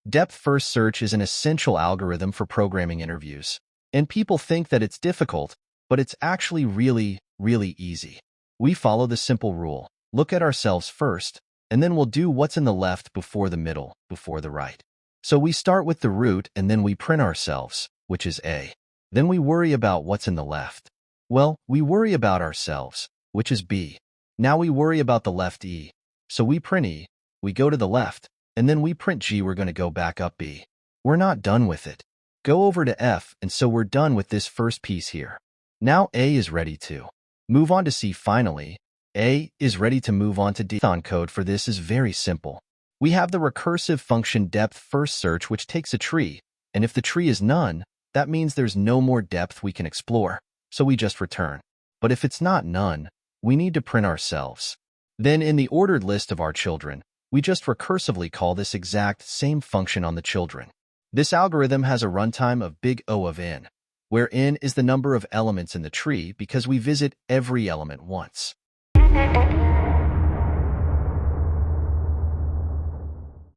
Depth-first search is an essential algorithm for programming interviews. And people think that it's difficult, but it's actually really, really easy. We follow the simple rule. Look at ourselves first, and then we'll do what's in the left before the middle, before the right. So we start with the root and then we print ourselves, which is A. Then we worry about what's in the left. Well, we worry about ourselves, which is B. Now we worry about the left E. So we print E, we go to the left, and then we print G. We're going to go back up B. We're not done with it. Go over to F, and so we're done with this first piece here. Now A is ready to move on to C. Finally, A is ready to move on to D. Python code for this is very simple. We have the recursive function depth-first search, which takes a tree, and if the tree is none, that means there's no more depth we can explore, so we just return. But if it's not none, we need to print ourselves. Then in the ordered list of our children, we just recursively call this exact same function on the children. This algorithm has a runtime of big O of n, where n is the number of elements in the tree because we visit every element once.